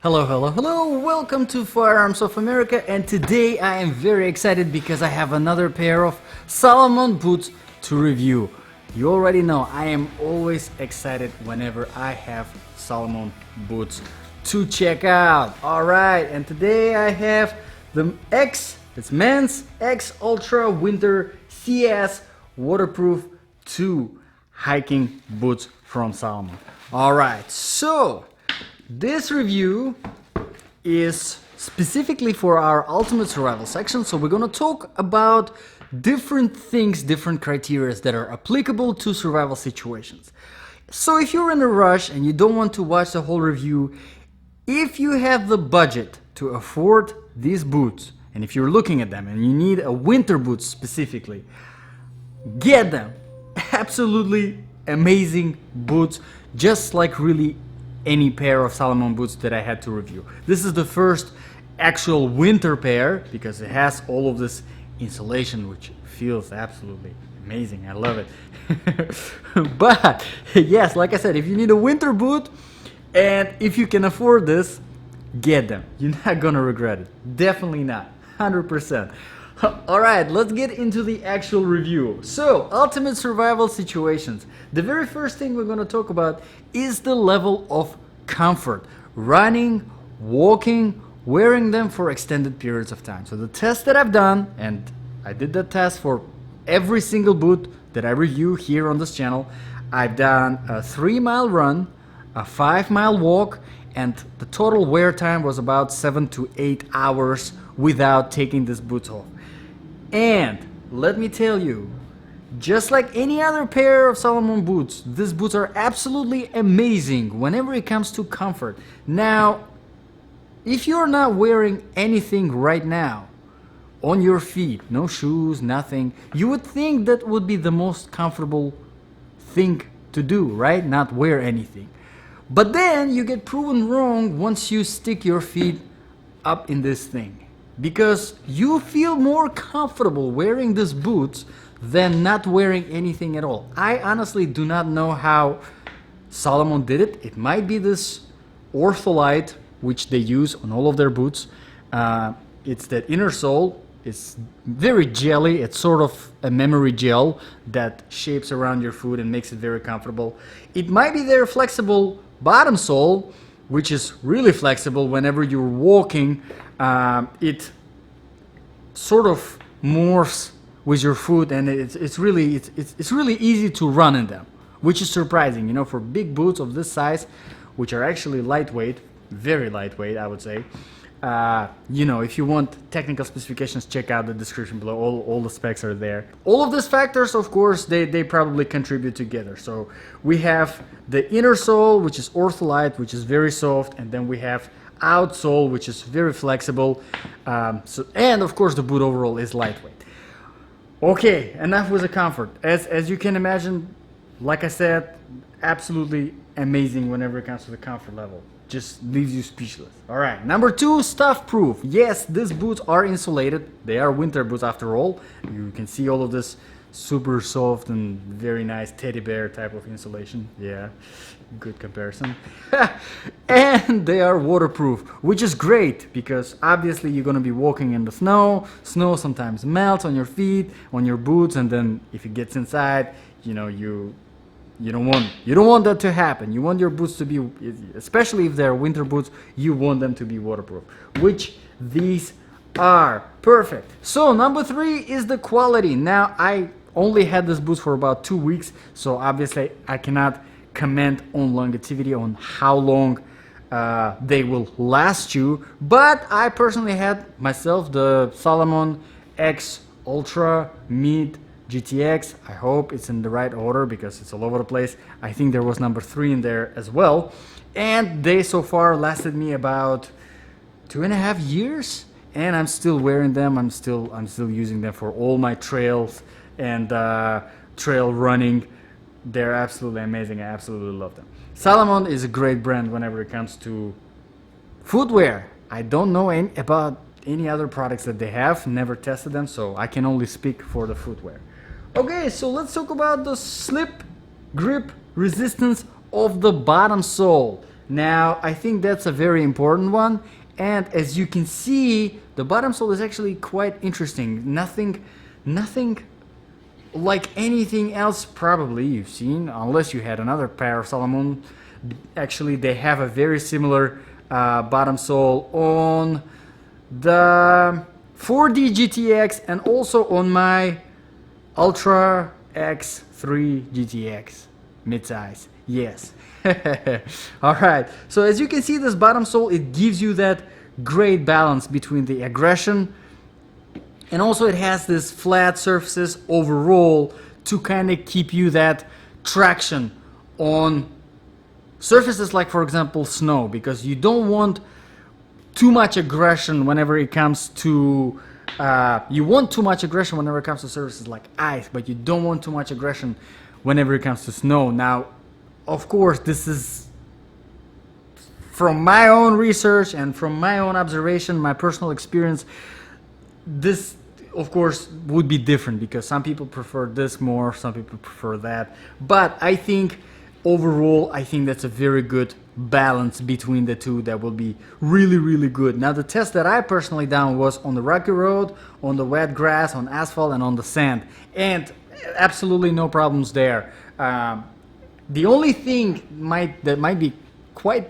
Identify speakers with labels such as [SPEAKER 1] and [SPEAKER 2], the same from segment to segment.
[SPEAKER 1] Hello, hello, hello! Welcome to Firearms of America, and today I am very excited because I have another pair of Salomon boots to review. You already know I am always excited whenever I have Salomon boots to check out. Alright, and today I have the it's men's X Ultra Winter CS Waterproof 2 hiking boots from Salomon. Alright, so this review is specifically for our ultimate survival section, so we're gonna talk about different things, different criteria that are applicable to survival situations. So if you're in a rush and you don't want to watch the whole review, if you have the budget to afford these boots, and if you're looking at them and you need a winter boot specifically, get them. Absolutely amazing boots, just like really any pair of Salomon boots that I had to review. This is the first actual winter pair because it has all of this insulation, which feels absolutely amazing. I love it. But yes, like I said, if you need a winter boot and if you can afford this, get them. You're not gonna regret it. Definitely not. 100%. Alright, let's get into the actual review. So, ultimate survival situations. The very first thing we're going to talk about is the level of comfort. Running, walking, wearing them for extended periods of time. So the test that I've done, and I did that test for every single boot that I review here on this channel, I've done a 3-mile run, a 5-mile walk, and the total wear time was about 7 to 8 hours without taking these boots off. And let me tell you, just like any other pair of Salomon boots, these boots are absolutely amazing whenever it comes to comfort. Now, if you're not wearing anything right now on your feet, no shoes, nothing, you would think that would be the most comfortable thing to do, right? Not wear anything. But then you get proven wrong once you stick your feet up in this thing, because you feel more comfortable wearing these boots than not wearing anything at all. I honestly do not know how Salomon did it. It might be this Ortholite, which they use on all of their boots. It's that inner sole. It's very jelly. It's sort of a memory gel that shapes around your foot and makes it very comfortable. It might be their flexible bottom sole, which is really flexible whenever you're walking. It sort of morphs with your foot, and it's really easy to run in them, which is surprising, you know, for big boots of this size, which are actually lightweight, very lightweight, I would say. You know, if you want technical specifications, check out the description below. All the specs are there. All of these factors, of course, they probably contribute together. So we have the inner sole, which is Ortholite, which is very soft, and then we have outsole, which is very flexible. And of course, the boot overall is lightweight. Okay, enough with the comfort. As you can imagine, like I said, absolutely amazing whenever it comes to the comfort level. Just leaves you speechless. Alright, number 2, stuff proof. Yes, these boots are insulated. They are winter boots after all. You can see all of this super soft and very nice teddy bear type of insulation. Yeah, good comparison. And they are waterproof, which is great because obviously you're going to be walking in the snow. Snow sometimes melts on your feet, on your boots, and then if it gets inside, you know, you don't want that to happen. You want your boots to be, especially if they're winter boots, you want them to be waterproof, which these are. Perfect. So number 3 is the quality. Now, I only had these boots for about 2 weeks, so obviously I cannot comment on longevity, on how long they will last you, but I personally had myself the Salomon X Ultra Mid GTX. I hope it's in the right order because it's all over the place. I think there was number 3 in there as well, and they so far lasted me about 2.5 years, and I'm still wearing them. I'm still using them for all my trails and trail running. They're absolutely amazing. I absolutely love them. Salomon is a great brand whenever it comes to footwear. I don't know about any other products that they have, never tested them, so I can only speak for the footwear. Okay, so let's talk about the slip grip resistance of the bottom sole. Now, I think that's a very important one. And as you can see, the bottom sole is actually quite interesting. Nothing like anything else probably you've seen, unless you had another pair of Salomon. Actually, they have a very similar bottom sole on the 4D GTX and also on my Ultra X3 GTX midsize. Yes. All right. So as you can see, this bottom sole, it gives you that great balance between the aggression, and also it has this flat surfaces overall to kind of keep you that traction on surfaces like, for example, snow, because you don't want too much aggression whenever it comes to you want too much aggression whenever it comes to surfaces like ice, but you don't want too much aggression whenever it comes to snow. Now, of course, this is from my own research and from my own observation, my personal experience. This, of course, would be different because some people prefer this more, some people prefer that. But I think overall, I think that's a very good balance between the two that will be really, really good. Now, the test that I personally done was on the rocky road, on the wet grass, on asphalt, and on the sand. And absolutely no problems there. The only thing that might be quite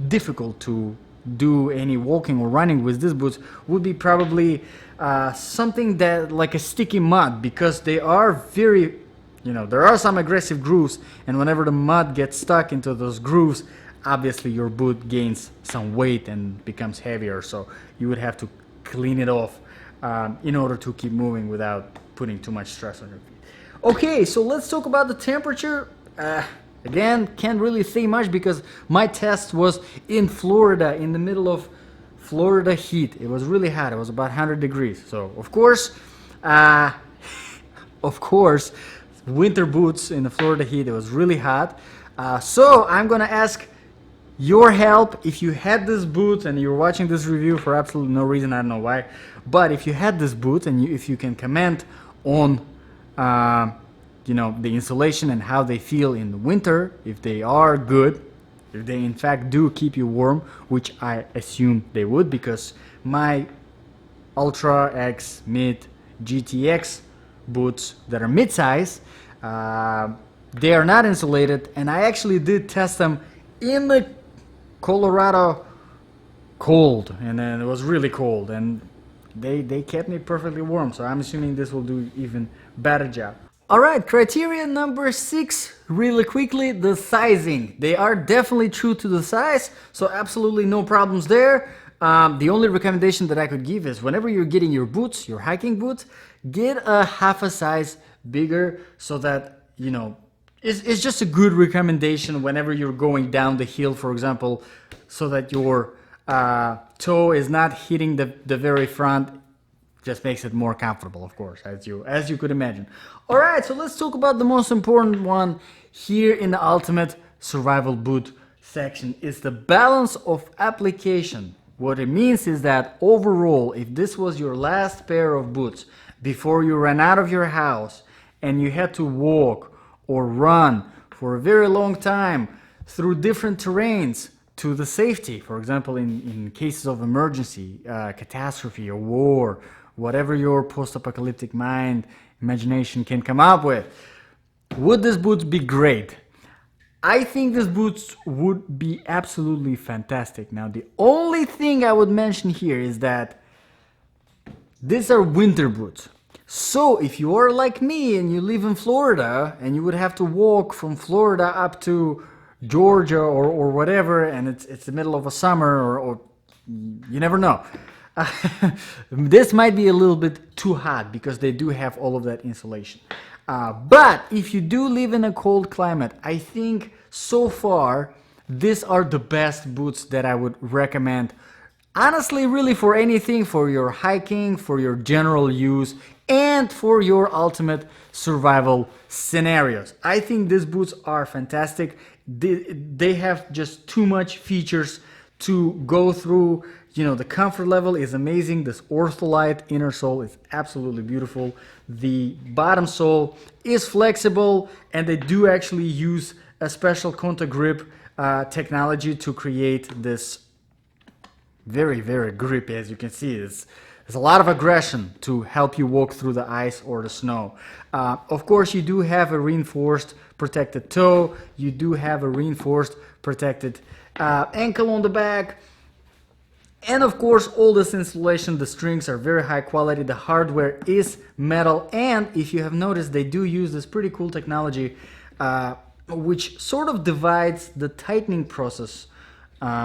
[SPEAKER 1] difficult to do any walking or running with these boots would be probably something that like a sticky mud, because they are very, there are some aggressive grooves, and whenever the mud gets stuck into those grooves, obviously your boot gains some weight and becomes heavier, so you would have to clean it off in order to keep moving without putting too much stress on your feet. Okay, so let's talk about the temperature. Again, can't really say much because my test was in Florida, in the middle of Florida heat. It was really hot. It was about 100 degrees. So, of course, winter boots in the Florida heat. It was really hot. So I'm gonna ask your help. If you had this boot and you're watching this review for absolutely no reason, I don't know why, but if you had this boot and if you can comment on the insulation and how they feel in the winter, if they are good, if they in fact do keep you warm, which I assume they would, because my Ultra X Mid GTX boots that are mid-size, they are not insulated, and I actually did test them in the Colorado cold, and then it was really cold, and they kept me perfectly warm, so I'm assuming this will do even better job. Alright, criteria number 6, really quickly, the sizing. They are definitely true to the size, so absolutely no problems there. The only recommendation that I could give is whenever you're getting your boots, your hiking boots, get a half a size bigger, so that, it's just a good recommendation whenever you're going down the hill, for example, so that your toe is not hitting the very front. Just makes it more comfortable, of course, as you could imagine. All right, so let's talk about the most important one here in the ultimate survival boot section. Is the balance of application. What it means is that overall, if this was your last pair of boots before you ran out of your house and you had to walk or run for a very long time through different terrains to the safety, for example, in cases of emergency, catastrophe, or war, whatever your post-apocalyptic imagination can come up with, would these boots be great? I think these boots would be absolutely fantastic. Now, the only thing I would mention here is that these are winter boots. So if you are like me and you live in Florida and you would have to walk from Florida up to Georgia or whatever, and it's the middle of a summer, or you never know. This might be a little bit too hot because they do have all of that insulation. But if you do live in a cold climate, I think so far these are the best boots that I would recommend. Honestly, really, for anything, for your hiking, for your general use, and for your ultimate survival scenarios. I think these boots are fantastic. They have just too much features to go through. The comfort level is amazing. This Ortholite inner sole is absolutely beautiful. The bottom sole is flexible, and they do actually use a special Contagrip technology to create this very, very grippy. As you can see, there's a lot of aggression to help you walk through the ice or the snow. Of course, you do have a reinforced protected toe. You do have a reinforced protected ankle on the back. And of course, all this insulation, the strings are very high quality. The hardware is metal. And if you have noticed, they do use this pretty cool technology, which sort of divides the tightening process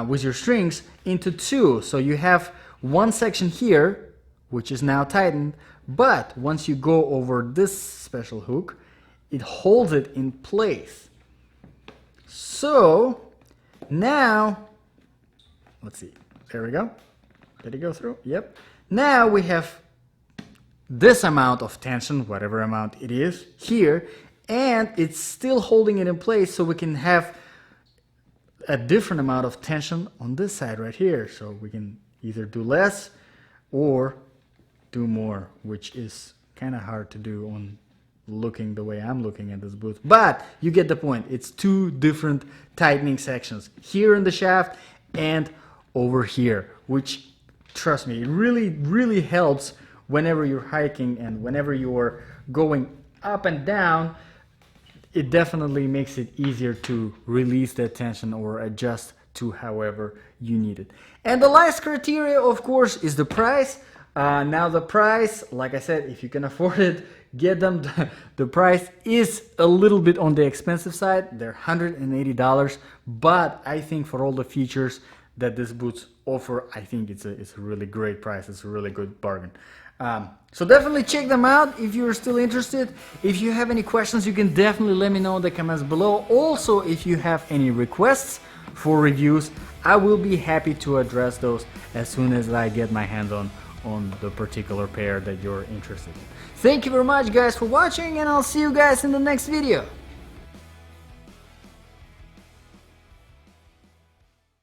[SPEAKER 1] with your strings into two. So you have one section here, which is now tightened, but once you go over this special hook, it holds it in place. So now, let's see, there we go. Did it go through? Yep. Now we have this amount of tension, whatever amount it is, here, and it's still holding it in place, so we can have a different amount of tension on this side right here. So we can either do less or do more, which is kind of hard to do on looking the way I'm looking at this boot. But you get the point. It's two different tightening sections, here in the shaft and over here, which, trust me, it really helps whenever you're hiking and whenever you're going up and down. It definitely makes it easier to release that tension or adjust to however you need it. And the last criteria, of course, is the price. Now the price, like I said, if you can afford it, get them. The price is a little bit on the expensive side. They're $180, but I think for all the features that these boots offer, I think it's a really great price. It's a really good bargain. So definitely check them out if you're still interested. If you have any questions, you can definitely let me know in the comments below. Also, if you have any requests for reviews, I will be happy to address those as soon as I get my hands on the particular pair that you're interested in. Thank you very much, guys, for watching, and I'll see you guys in the next video.